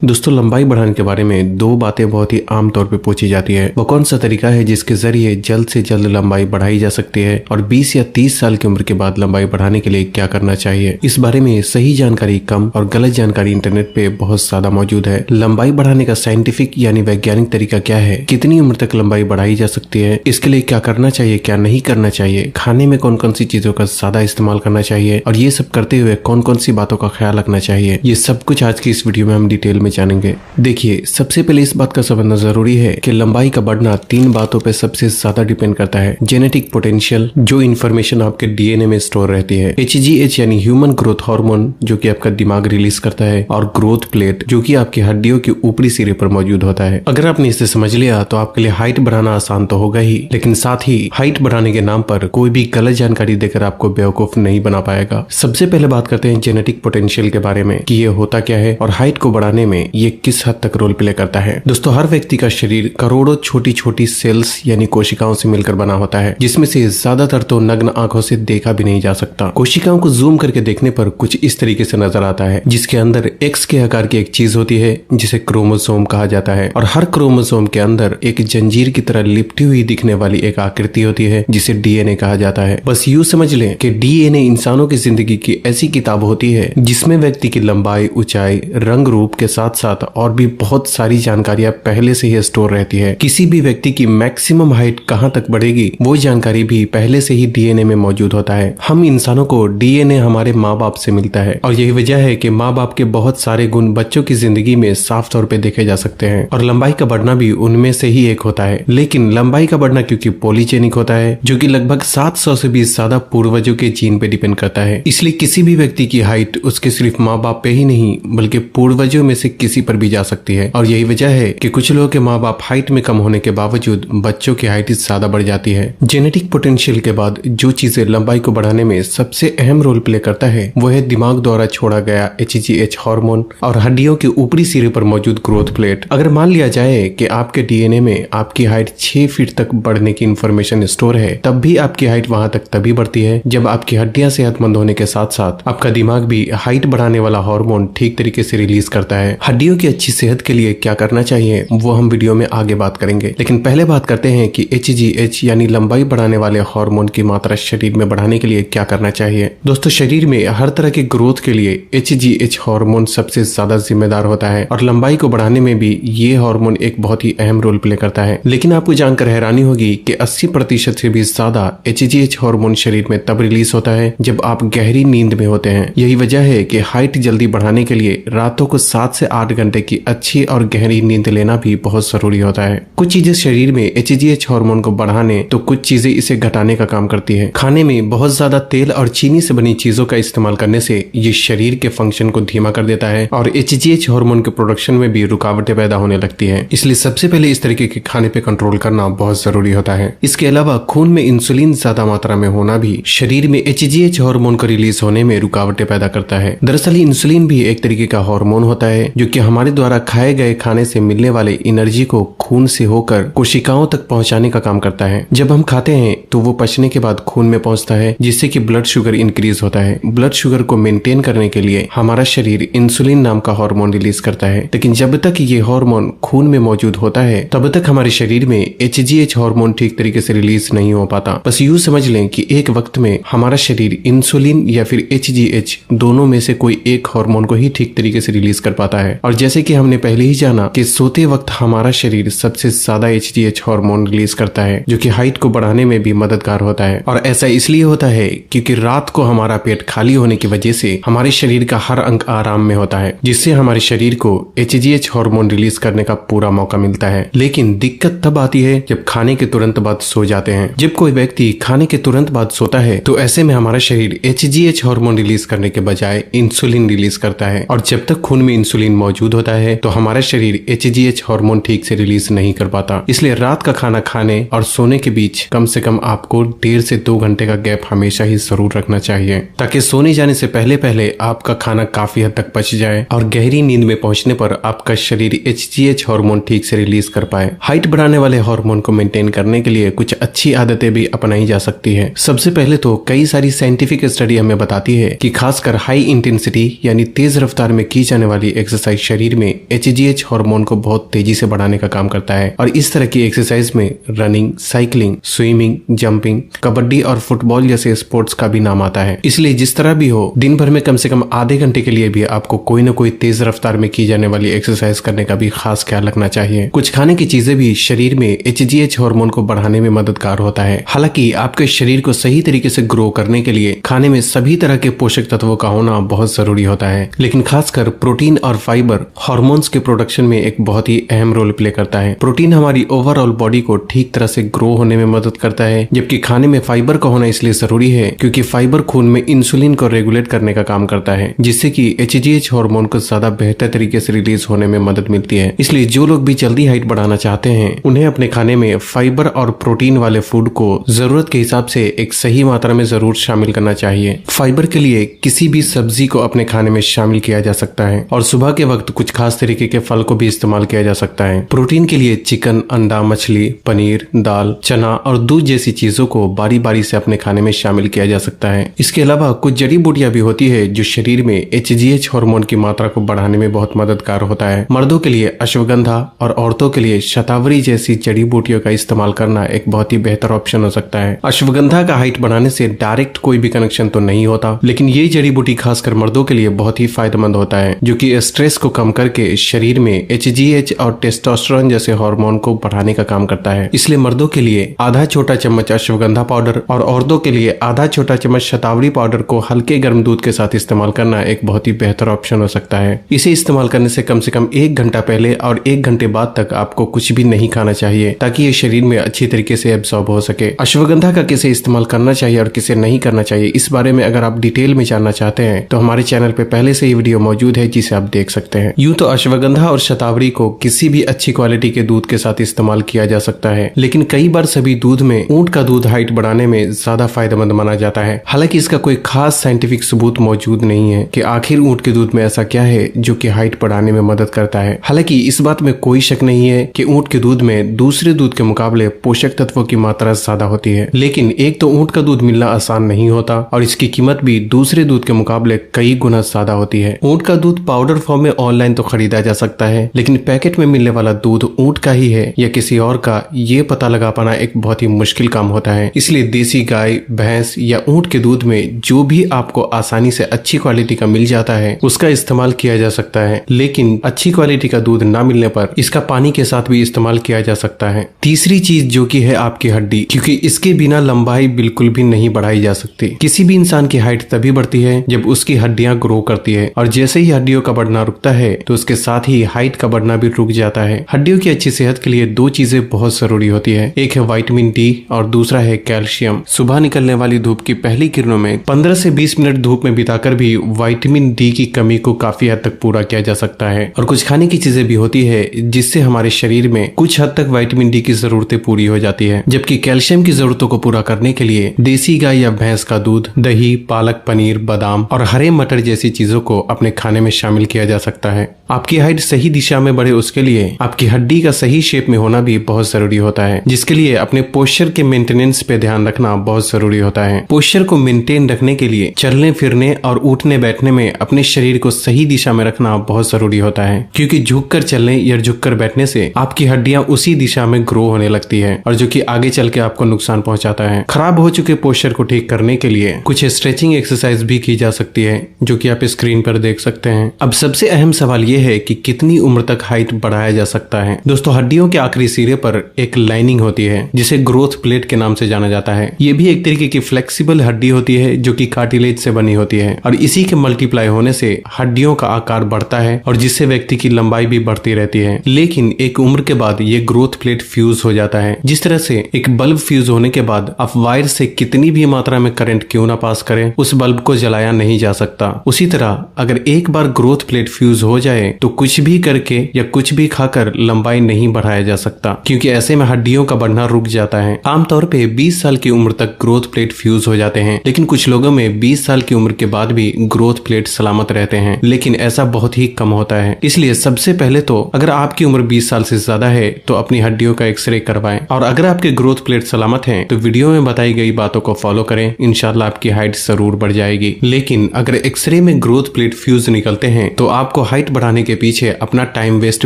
दोस्तों लंबाई बढ़ाने के बारे में दो बातें बहुत ही आम तौर पे पूछी जाती है। वो कौन सा तरीका है जिसके जरिए जल्द से जल्द लंबाई बढ़ाई जा सकती है और 20 या 30 साल की उम्र के बाद लंबाई बढ़ाने के लिए क्या करना चाहिए। इस बारे में सही जानकारी कम और गलत जानकारी इंटरनेट पे बहुत ज्यादा मौजूद है। लंबाई बढ़ाने का साइंटिफिक यानी वैज्ञानिक तरीका क्या है, कितनी उम्र तक लंबाई बढ़ाई जा सकती है, इसके लिए क्या करना चाहिए क्या नहीं करना चाहिए, खाने में कौन कौन सी चीजों का ज्यादा इस्तेमाल करना चाहिए और ये सब करते हुए कौन कौन सी बातों का ख्याल रखना चाहिए, ये सब कुछ आज की इस वीडियो में हम डिटेल में जानेंगे। देखिए, सबसे पहले इस बात का समझना जरूरी है कि लंबाई का बढ़ना तीन बातों पे सबसे ज्यादा डिपेंड करता है। जेनेटिक पोटेंशियल, जो इन्फॉर्मेशन आपके डीएनए में स्टोर रहती है, HGH यानी ह्यूमन ग्रोथ हार्मोन जो कि आपका दिमाग रिलीज करता है, और ग्रोथ प्लेट जो कि आपकी हड्डियों के ऊपरी सिरे पर मौजूद होता है। अगर आपने इसे समझ लिया तो आपके लिए हाइट बढ़ाना आसान तो होगा ही, लेकिन साथ ही हाइट बढ़ाने के नाम पर कोई भी गलत जानकारी देकर आपको बेवकूफ नहीं बना पाएगा। सबसे पहले बात करते हैं जेनेटिक पोटेंशियल के बारे में कि ये होता क्या है और हाइट को बढ़ाने में ये किस हद तक रोल प्ले करता है। दोस्तों, हर व्यक्ति का शरीर करोड़ों छोटी छोटी सेल्स यानी कोशिकाओं से मिलकर बना होता है, जिसमें से ज्यादातर तो नग्न आंखों से देखा भी नहीं जा सकता। कोशिकाओं को जूम करके देखने पर कुछ इस तरीके से नजर आता है, जिसके अंदर एक्स के आकार की एक चीज होती है जिसे क्रोमोसोम कहा जाता है, और हर क्रोमोसोम के अंदर एक जंजीर की तरह लिपटी हुई दिखने वाली एक आकृति होती है जिसे डीएनए कहा जाता है। बस यूं समझ लें कि डीएनए इंसानों की जिंदगी की ऐसी किताब होती है जिसमें व्यक्ति की लंबाई, ऊंचाई, रंग रूप के साथ साथ और भी बहुत सारी जानकारियां पहले से ही स्टोर रहती है। किसी भी व्यक्ति की मैक्सिमम हाइट कहां तक बढ़ेगी वो जानकारी भी पहले से ही डीएनए में मौजूद होता है। हम इंसानों को डीएनए हमारे माँ बाप से मिलता है और यही वजह है कि माँ बाप के बहुत सारे गुण बच्चों की जिंदगी में साफ तौर पे देखे जा सकते हैं, और लंबाई का बढ़ना भी उनमें से ही एक होता है। लेकिन लंबाई का बढ़ना क्योंकि पॉलीजेनिक होता है, जो कि लगभग 700 से भी ज्यादा पूर्वजों के जीन पे डिपेंड करता है, इसलिए किसी भी व्यक्ति की हाइट उसके सिर्फ माँ बाप पे ही नहीं बल्कि पूर्वजों में से किसी पर भी जा सकती है। और यही वजह है कि कुछ लोगों के माँ बाप हाइट में कम होने के बावजूद बच्चों की हाइट ज्यादा बढ़ जाती है। जेनेटिक पोटेंशियल के बाद जो चीजें लंबाई को बढ़ाने में सबसे अहम रोल प्ले करता है वो है दिमाग द्वारा छोड़ा गया HGH हार्मोन और हड्डियों के ऊपरी सिरे पर मौजूद ग्रोथ प्लेट। अगर मान लिया जाए कि आपके डीएनए में आपकी हाइट 6 फीट तक बढ़ने की इंफॉर्मेशन स्टोर है, तब भी आपकी हाइट वहां तक तभी बढ़ती है जब आपकी हड्डियां सेहतमंद होने के साथ साथ आपका दिमाग भी हाइट बढ़ाने वाला हार्मोन ठीक तरीके से रिलीज करता है। हड्डियों की अच्छी सेहत के लिए क्या करना चाहिए वो हम वीडियो में आगे बात करेंगे, लेकिन पहले बात करते हैं कि HGH यानी लंबाई बढ़ाने वाले हार्मोन की मात्रा शरीर में बढ़ाने के लिए क्या करना चाहिए। दोस्तों, शरीर में हर तरह के ग्रोथ के लिए HGH हार्मोन सबसे ज्यादा जिम्मेदार होता है और लंबाई को बढ़ाने में भी ये हार्मोन एक बहुत ही अहम रोल प्ले करता है। लेकिन आपको जानकर हैरानी होगी कि 80% से भी ज्यादा HGH हार्मोन शरीर में तब रिलीज होता है जब आप गहरी नींद में होते हैं। यही वजह है कि हाइट जल्दी बढ़ाने के लिए रातों को 7 से 8 घंटे की अच्छी और गहरी नींद लेना भी बहुत जरूरी होता है। कुछ चीजें शरीर में HGH हार्मोन को बढ़ाने तो कुछ चीजें इसे घटाने का काम करती है। खाने में बहुत ज्यादा तेल और चीनी से बनी चीजों का इस्तेमाल करने से ये शरीर के फंक्शन को धीमा कर देता है और HGH हार्मोन के प्रोडक्शन में भी रुकावटें पैदा होने लगती है। इसलिए सबसे पहले इस तरीके के खाने पे कंट्रोल करना बहुत जरूरी होता है। इसके अलावा खून में इंसुलिन ज्यादा मात्रा में होना भी शरीर में HGH हार्मोन को रिलीज होने में रुकावटें पैदा करता है। दरअसल इंसुलिन भी एक तरीके का हार्मोन होता है जो कि हमारे द्वारा खाए गए खाने से मिलने वाले एनर्जी को खून से होकर कोशिकाओं तक पहुंचाने का काम करता है। जब हम खाते हैं तो वो पचने के बाद खून में पहुंचता है, जिससे कि ब्लड शुगर इंक्रीज होता है। ब्लड शुगर को मेंटेन करने के लिए हमारा शरीर इंसुलिन नाम का हार्मोन रिलीज करता है, लेकिन जब तक ये हार्मोन खून में मौजूद होता है तब तक हमारे शरीर में HGH हार्मोन ठीक तरीके से रिलीज नहीं हो पाता। बस यूं समझ लें कि एक वक्त में हमारा शरीर इंसुलिन या फिर HGH दोनों में से कोई एक हार्मोन को ही ठीक तरीके से रिलीज कर पाता है। और जैसे कि हमने पहले ही जाना कि सोते वक्त हमारा शरीर सबसे ज्यादा HGH हार्मोन रिलीज करता है, जो कि हाइट को बढ़ाने में भी मददगार होता है। और ऐसा इसलिए होता है क्योंकि रात को हमारा पेट खाली होने की वजह से हमारे शरीर का हर अंग आराम में होता है, जिससे हमारे शरीर को HGH हार्मोन रिलीज करने का पूरा मौका मिलता है। लेकिन दिक्कत तब आती है जब खाने के तुरंत बाद सो जाते हैं। जब कोई व्यक्ति खाने के तुरंत बाद सोता है तो ऐसे में हमारा शरीर HGH हार्मोन रिलीज करने के बजाय इंसुलिन रिलीज करता है, और जब तक खून में इंसुलिन मौजूद होता है तो हमारा शरीर HGH हार्मोन ठीक से रिलीज रिलीज नहीं कर पाता। इसलिए रात का खाना खाने और सोने के बीच कम से कम आपको 1.5 से 2 घंटे का गैप हमेशा ही जरूर रखना चाहिए, ताकि सोने जाने से पहले पहले आपका खाना काफी हद तक पच जाए और गहरी नींद में पहुंचने पर आपका शरीर HGH हार्मोन ठीक से रिलीज कर पाए। हाइट बढ़ाने वाले हार्मोन को मेंटेन करने के लिए कुछ अच्छी आदतें भी अपनाई जा सकती है। सबसे पहले तो कई सारी साइंटिफिक स्टडी हमें बताती है कि खासकर हाई इंटेंसिटी यानी तेज रफ्तार में की जाने वाली एक्सरसाइज शरीर में HGH हार्मोन को बहुत तेजी से बढ़ाने का काम करता है। और इस तरह की एक्सरसाइज में running, cycling, swimming, jumping, kabaddi और फुटबॉल जैसे स्पोर्ट्स का भी नाम आता है। इसलिए जिस तरह भी हो, दिन भर में कम से कम आधे घंटे के लिए भी आपको कोई न कोई तेज रफ्तार में की जाने वाली एक्सरसाइज करने का भी खास ख्याल रखना चाहिए। कुछ खाने की चीजें भी शरीर में HGH हार्मोन को बढ़ाने में मददगार होता है। हालांकि आपके शरीर को सही तरीके से ग्रो करने के लिए खाने में सभी तरह के पोषक तत्वों का होना बहुत जरूरी होता है, लेकिन खासकर प्रोटीन और फाइबर हार्मोन्स के प्रोडक्शन में एक बहुत ही अहम रोल प्ले करता है। प्रोटीन हमारी ओवरऑल बॉडी को ठीक तरह से ग्रो होने में मदद करता है, जबकि खाने में फाइबर का होना इसलिए जरूरी है क्योंकि फाइबर खून में इंसुलिन को रेगुलेट करने का काम करता है, जिससे कि HGH हार्मोन को ज्यादा बेहतर तरीके से रिलीज होने में मदद मिलती है। इसलिए जो लोग भी जल्दी हाइट बढ़ाना चाहते हैं, उन्हें अपने खाने में फाइबर और प्रोटीन वाले फूड को जरूरत के हिसाब से एक सही मात्रा में जरूर शामिल करना चाहिए। फाइबर के लिए किसी भी सब्जी को अपने खाने में शामिल किया जा सकता है और सुबह के वक्त कुछ खास तरीके के फल को भी इस्तेमाल किया जा सकता है। प्रोटीन के लिए चिकन, अंडा, मछली, पनीर, दाल, चना और दूध जैसी चीजों को बारी बारी से अपने खाने में शामिल किया जा सकता है। इसके अलावा कुछ जड़ी बूटियां भी होती है जो शरीर में HGH हार्मोन की मात्रा को बढ़ाने में बहुत मददगार होता है। मर्दों के लिए अश्वगंधा और औरतों के लिए शतावरी जैसी जड़ी बूटियों का इस्तेमाल करना एक बहुत ही बेहतर ऑप्शन हो सकता है। अश्वगंधा का हाइट बढ़ाने से डायरेक्ट कोई भी कनेक्शन तो नहीं होता, लेकिन ये जड़ी बूटी खासकर मर्दों के लिए बहुत ही फायदेमंद होता है, जो कि स्ट्रेस को कम करके शरीर में HGH और टेस्टोस्टेरोन जैसे हार्मोन को बढ़ाने का काम करता है। इसलिए मर्दों के लिए आधा छोटा चम्मच अश्वगंधा पाउडर और औरतों के लिए आधा छोटा चम्मच शतावरी पाउडर को हल्के गर्म दूध के साथ इस्तेमाल करना एक बहुत ही बेहतर ऑप्शन हो सकता है। इसे इस्तेमाल करने से कम 1 घंटा पहले और 1 घंटे बाद तक आपको कुछ भी नहीं खाना चाहिए, ताकि ये शरीर में अच्छी तरीके से एब्सॉर्ब हो सके। अश्वगंधा का किसे इस्तेमाल करना चाहिए और किसे नहीं करना चाहिए, इस बारे में अगर आप डिटेल में जानना चाहते हैं तो हमारे चैनल पे पहले से ही वीडियो मौजूद है, जिसे आप देख सकते हैं। यूं तो अश्वगंधा और शतावरी को किसी भी अच्छी क्वालिटी के दूध के साथ इस्तेमाल किया जा सकता है, लेकिन कई बार सभी दूध में ऊंट का दूध हाइट बढ़ाने में ज्यादा फायदेमंद माना जाता है। हालांकि इसका कोई खास साइंटिफिक सबूत मौजूद नहीं है कि आखिर ऊंट के दूध में ऐसा क्या है जो कि हाइट बढ़ाने में मदद करता है। हालांकि इस बात में कोई शक नहीं है कि ऊंट के दूध में दूसरे दूध के मुकाबले पोषक तत्वों की मात्रा ज्यादा होती है, लेकिन एक तो ऊंट का दूध मिलना आसान नहीं होता और इसकी कीमत भी दूसरे दूध के मुकाबले कई गुना ज्यादा होती है। ऊंट का दूध पाउडर फॉर्म में ऑनलाइन तो खरीदा जा सकता है, लेकिन पैकेट में मिलने वाला दूध ऊंट का ही है या किसी और का, ये पता लगा पाना एक बहुत ही मुश्किल काम होता है। इसलिए देसी गाय, भैंस या ऊंट के दूध में जो भी आपको आसानी से अच्छी क्वालिटी का मिल जाता है उसका इस्तेमाल किया जा सकता है, लेकिन अच्छी क्वालिटी का दूध ना मिलने पर इसका पानी के साथ भी इस्तेमाल किया जा सकता है। तीसरी चीज जो कि है आपकी हड्डी, क्योंकि इसके बिना लंबाई बिल्कुल भी नहीं बढ़ाई जा सकती। किसी भी इंसान की हाइट तभी बढ़ती है जब उसकी हड्डियां ग्रो करती है, और जैसे ही हड्डियों का बढ़ना रुकता है तो उसके साथ ही हाइट का बढ़ना भी रुक जाता है। हड्डियों की अच्छी सेहत के लिए 2 चीजें बहुत जरूरी होती है, एक है विटामिन डी और दूसरा है कैल्शियम। सुबह निकलने वाली धूप की पहली किरणों में 15 से 20 मिनट धूप में बिताकर भी विटामिन डी की कमी को काफी हद तक पूरा किया जा सकता है। और कुछ खाने की चीजें भी होती है जिससे हमारे शरीर में कुछ हद तक विटामिन डी की जरूरतें पूरी हो जाती है, जबकि कैल्शियम की जरूरतों को पूरा करने के लिए देसी गाय या भैंस का दूध, दही, पालक, पनीर, बादाम और हरे मटर जैसी चीजों को अपने खाने में शामिल किया जा सकता है। आपकी हाइट सही दिशा में बढ़े उसके लिए आपकी हड्डी का सही शेप में होना भी बहुत जरूरी होता है, जिसके लिए अपने पोस्चर के मेंटेनेंस पे ध्यान रखना बहुत जरूरी होता है। पोस्चर को मेंटेन रखने के लिए चलने फिरने और उठने बैठने में अपने शरीर को सही दिशा में रखना बहुत जरूरी होता है, क्योंकि झुककर चलने या झुककर बैठने से आपकी हड्डियां उसी दिशा में ग्रो होने लगती है और जो कि आगे चल के आपको नुकसान पहुंचाता है। खराब हो चुके पोस्चर को ठीक करने के लिए कुछ स्ट्रेचिंग एक्सरसाइज भी की जा सकती है, जो कि आप स्क्रीन पर देख सकते हैं। अब सबसे अहम सवाल ये है कि कितनी उम्र तक हाइट बढ़ाया जा सकता है। दोस्तों, हड्डियों के आखिरी सिरे पर एक लाइनिंग होती है जिसे ग्रोथ प्लेट के नाम से जाना जाता है। ये भी एक तरीके की फ्लेक्सिबल हड्डी होती है जो कि कार्टिलेज से बनी होती है, और इसी के मल्टीप्लाई होने से हड्डियों का आकार बढ़ता है और जिससे व्यक्ति की लंबाई भी बढ़ती रहती है। लेकिन एक उम्र के बाद ये ग्रोथ प्लेट फ्यूज हो जाता है। जिस तरह से एक बल्ब फ्यूज होने के बाद आप वायर से कितनी भी मात्रा में करंट क्यों ना पास करें, उस बल्ब को जलाया नहीं जा सकता। उसी तरह अगर एक बार ग्रोथ प्लेट फ्यूज हो जाए तो कुछ भी करके या कुछ भी खाकर लंबाई लंबाई नहीं बढ़ाया जा सकता, क्योंकि ऐसे में हड्डियों का बढ़ना रुक जाता है। आमतौर पे 20 साल की उम्र तक ग्रोथ प्लेट फ्यूज हो जाते हैं, लेकिन कुछ लोगों में 20 साल की उम्र के बाद भी ग्रोथ प्लेट सलामत रहते हैं, लेकिन ऐसा बहुत ही कम होता है। इसलिए सबसे पहले तो अगर आपकी उम्र 20 साल से ज्यादा है तो अपनी हड्डियों का एक्सरे करवाएं, और अगर आपके ग्रोथ प्लेट सलामत हैं तो वीडियो में बताई गई बातों को फॉलो करें, इंशाल्लाह आपकी हाइट जरूर बढ़ जाएगी। लेकिन अगर एक्सरे में ग्रोथ प्लेट फ्यूज निकलते हैं तो आपको हाइट बढ़ाने के पीछे अपना टाइम वेस्ट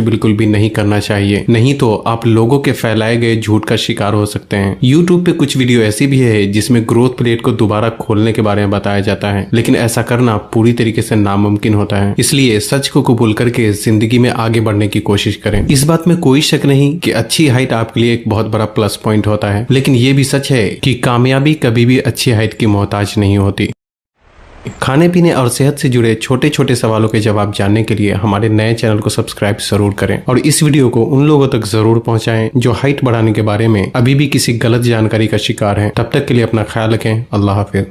बिल्कुल भी नहीं करना चाहिए, नहीं तो आप लोगों के फैलाए गए झूठ का शिकार हो सकते हैं। यूट्यूब पे कुछ वीडियो ऐसी भी है जिसमें ग्रोथ प्लेट को दोबारा खोलने के बारे में बताया जाता है, लेकिन ऐसा करना पूरी तरीके से नामुमकिन होता है। इसलिए सच को कबूल करके जिंदगी में आगे बढ़ने की कोशिश करें। इस बात में कोई शक नहीं कि अच्छी हाइट आपके लिए एक बहुत बड़ा प्लस पॉइंट होता है, लेकिन ये भी सच है कि कामयाबी कभी भी अच्छी हाइट की मोहताज नहीं होती। खाने पीने और सेहत से जुड़े छोटे छोटे सवालों के जवाब जानने के लिए हमारे नए चैनल को सब्सक्राइब जरूर करें, और इस वीडियो को उन लोगों तक जरूर पहुंचाएं जो हाइट बढ़ाने के बारे में अभी भी किसी गलत जानकारी का शिकार हैं। तब तक के लिए अपना ख्याल रखें। अल्लाह हाफिज।